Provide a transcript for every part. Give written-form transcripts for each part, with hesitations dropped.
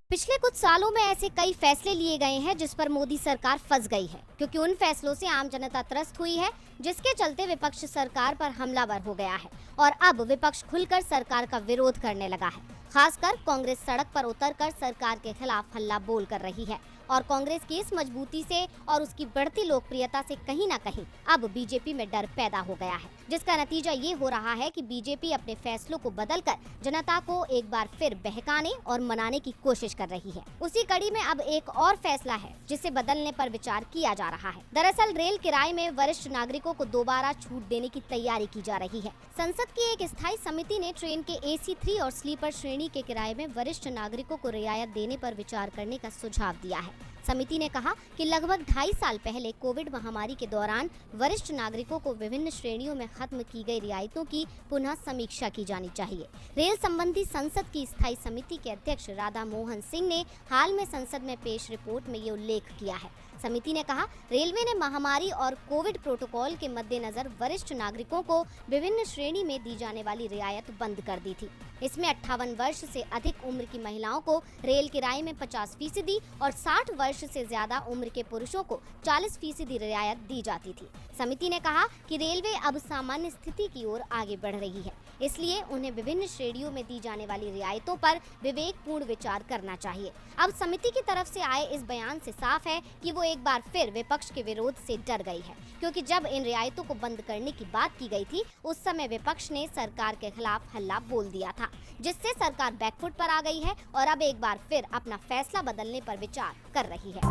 पिछले कुछ सालों में ऐसे कई फैसले लिए गए हैं जिस पर मोदी सरकार फंस गई है, क्योंकि उन फैसलों से आम जनता त्रस्त हुई है, जिसके चलते विपक्ष सरकार पर हमलावर हो गया है और अब विपक्ष खुलकर सरकार का विरोध करने लगा है। खासकर कांग्रेस सड़क पर उतरकर सरकार के खिलाफ हल्ला बोल कर रही है और कांग्रेस की इस मजबूती से और उसकी बढ़ती लोकप्रियता से कहीं न कहीं अब बीजेपी में डर पैदा हो गया है, जिसका नतीजा ये हो रहा है कि बीजेपी अपने फैसलों को बदलकर जनता को एक बार फिर बहकाने और मनाने की कोशिश कर रही है। उसी कड़ी में अब एक और फैसला है जिसे बदलने पर विचार किया जा रहा है। दरअसल रेल किराए में वरिष्ठ नागरिकों को दोबारा छूट देने की तैयारी की जा रही है। संसद की एक स्थायी समिति ने ट्रेन के AC 3 और स्लीपर श्रेणी के किराए में वरिष्ठ नागरिकों को रियायत देने पर विचार करने का सुझाव दिया है। समिति ने कहा कि लगभग 2.5 साल पहले कोविड महामारी के दौरान वरिष्ठ नागरिकों को विभिन्न श्रेणियों में खत्म की गई रियायतों की पुनः समीक्षा की जानी चाहिए। रेल संबंधी संसद की स्थायी समिति के अध्यक्ष राधा मोहन सिंह ने हाल में संसद में पेश रिपोर्ट में ये उल्लेख किया है। समिति ने कहा, रेलवे ने महामारी और कोविड प्रोटोकॉल के मद्देनजर वरिष्ठ नागरिकों को विभिन्न श्रेणी में दी जाने वाली रियायत बंद कर दी थी। इसमें 58 वर्ष से अधिक उम्र की महिलाओं को रेल किराए में 50% और 60 वर्ष से ज्यादा उम्र के पुरुषों को 40% रियायत दी जाती थी। समिति ने कहा कि रेलवे अब सामान्य स्थिति की ओर आगे बढ़ रही है, इसलिए उन्हें विभिन्न श्रेणियों में दी जाने वाली रियायतों पर विवेकपूर्ण विचार करना चाहिए। अब समिति की तरफ से आए इस बयान से साफ है कि वो एक बार फिर विपक्ष के विरोध से डर गई है, क्योंकि जब इन रियायतों को बंद करने की बात की गई थी उस समय विपक्ष ने सरकार के खिलाफ हल्ला बोल दिया था, जिससे सरकार बैकफुट पर आ गई है और अब एक बार फिर अपना फैसला बदलने पर विचार कर रही है।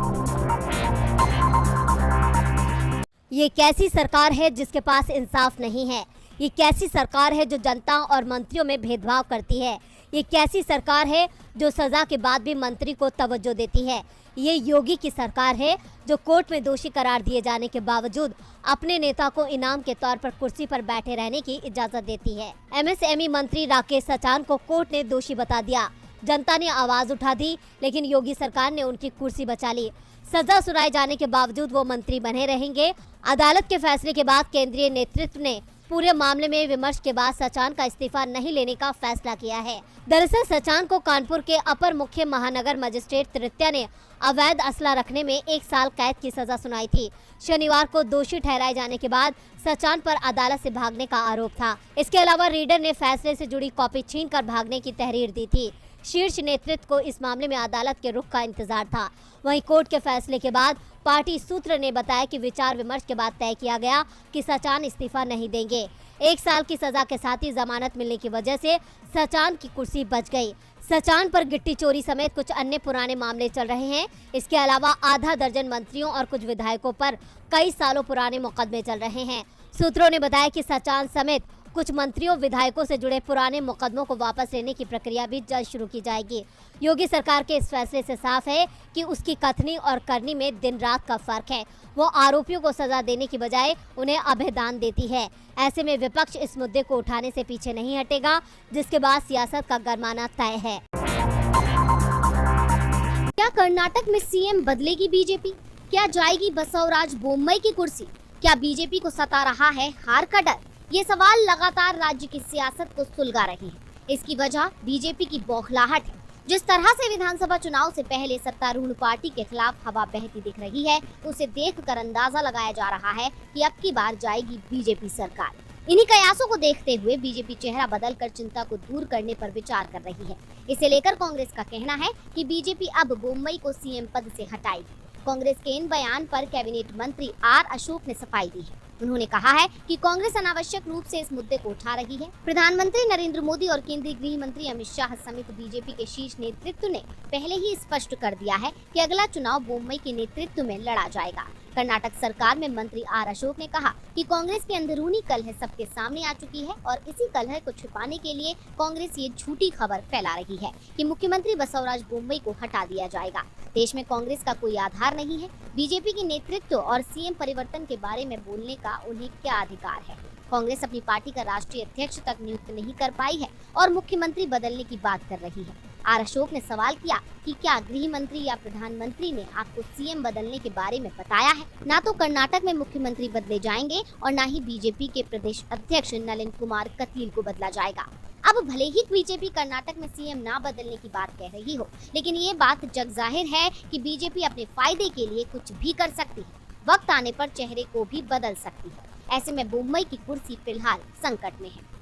ये कैसी सरकार है जिसके पास इंसाफ नहीं है? ये कैसी सरकार है जो जनता और मंत्रियों में भेदभाव करती है? ये कैसी सरकार है जो सजा के बाद भी मंत्री को तवज्जो देती है? ये योगी की सरकार है जो कोर्ट में दोषी करार दिए जाने के बावजूद अपने नेता को इनाम के तौर पर कुर्सी पर बैठे रहने की इजाजत देती है। MSME मंत्री राकेश सचान को कोर्ट ने दोषी बता दिया। जनता ने आवाज उठा दी, लेकिन योगी सरकार ने उनकी कुर्सी बचा ली। सजा सुनाए जाने के बावजूद वो मंत्री बने रहेंगे। अदालत के फैसले के बाद केंद्रीय नेतृत्व ने पूरे मामले में विमर्श के बाद सचान का इस्तीफा नहीं लेने का फैसला किया है। दरअसल सचान को कानपुर के अपर मुख्य महानगर मजिस्ट्रेट तृतीया ने अवैध असला रखने में 1 साल कैद की सजा सुनाई थी। शनिवार को दोषी ठहराए जाने के बाद सचान पर अदालत से भागने का आरोप था। इसके अलावा रीडर ने फैसले से जुड़ी कॉपी छीनकर भागने की तहरीर दी थी। शीर्ष नेतृत्व को इस मामले में अदालत के रुख का इंतजार था। वहीं कोर्ट के फैसले के बाद पार्टी सूत्र ने बताया कि विचार विमर्श के बाद तय किया गया कि सचान इस्तीफा नहीं देंगे। 1 साल की सजा के साथ ही जमानत मिलने की वजह से सचान की कुर्सी बच गई। सचान पर गिट्टी चोरी समेत कुछ अन्य पुराने मामले चल रहे हैं। इसके अलावा आधा दर्जन मंत्रियों और कुछ विधायकों पर कई सालों पुराने मुकदमे चल रहे हैं। सूत्रों ने बताया कि सचान समेत कुछ मंत्रियों विधायकों से जुड़े पुराने मुकदमों को वापस लेने की प्रक्रिया भी जल्द शुरू की जाएगी। योगी सरकार के इस फैसले से साफ है कि उसकी कथनी और करनी में दिन रात का फर्क है। वो आरोपियों को सजा देने की बजाय उन्हें अभयदान देती है। ऐसे में विपक्ष इस मुद्दे को उठाने से पीछे नहीं हटेगा, जिसके बाद सियासत का गरमाना तय है। क्या कर्नाटक में CM बदलेगी बीजेपी? क्या जाएगी बसवराज बोम्मई की कुर्सी? क्या बीजेपी को सता रहा है हार का डर? ये सवाल लगातार राज्य की सियासत को सुलगा रहे हैं। इसकी वजह बीजेपी की बौखलाहट है। जिस तरह से विधानसभा चुनाव से पहले सत्तारूढ़ पार्टी के खिलाफ हवा बहती दिख रही है, उसे देखकर अंदाजा लगाया जा रहा है कि अब की बार जाएगी बीजेपी सरकार। इन्हीं कयासों को देखते हुए बीजेपी चेहरा बदलकर चिंता को दूर करने पर विचार कर रही है। इसे लेकर कांग्रेस का कहना है कि बीजेपी अब बोम्मई को CM पद से हटाएगी। कांग्रेस के इन बयान पर कैबिनेट मंत्री R अशोक ने सफाई दी है। उन्होंने कहा है कि कांग्रेस अनावश्यक रूप से इस मुद्दे को उठा रही है। प्रधानमंत्री नरेंद्र मोदी और केंद्रीय गृह मंत्री अमित शाह समेत बीजेपी के शीर्ष नेतृत्व ने पहले ही स्पष्ट कर दिया है कि अगला चुनाव बोम्मई के नेतृत्व में लड़ा जाएगा। कर्नाटक सरकार में मंत्री R अशोक ने कहा कि कांग्रेस की अंदरूनी कलह सबके सामने आ चुकी है और इसी कलह को छिपाने के लिए कांग्रेस ये झूठी खबर फैला रही है कि मुख्यमंत्री बसवराज बोम्मई को हटा दिया जाएगा। देश में कांग्रेस का कोई आधार नहीं है। बीजेपी के नेतृत्व और CM परिवर्तन के बारे में बोलने का उन्हें क्या अधिकार है? कांग्रेस अपनी पार्टी का राष्ट्रीय अध्यक्ष तक नियुक्त नहीं कर पाई है और मुख्यमंत्री बदलने की बात कर रही है। आर अशोक ने सवाल किया कि क्या गृह मंत्री या प्रधानमंत्री ने आपको सीएम बदलने के बारे में बताया है? ना तो कर्नाटक में मुख्यमंत्री बदले जाएंगे और ना ही बीजेपी के प्रदेश अध्यक्ष नलिन कुमार कटील को बदला जाएगा। अब भले ही बीजेपी कर्नाटक में सीएम ना बदलने की बात कह रही हो, लेकिन ये बात जग जाहिर है कि बीजेपी अपने फायदे के लिए कुछ भी कर सकती है। वक्त आने पर चेहरे को भी बदल सकती है। ऐसे में मुंबई की कुर्सी फिलहाल संकट में है।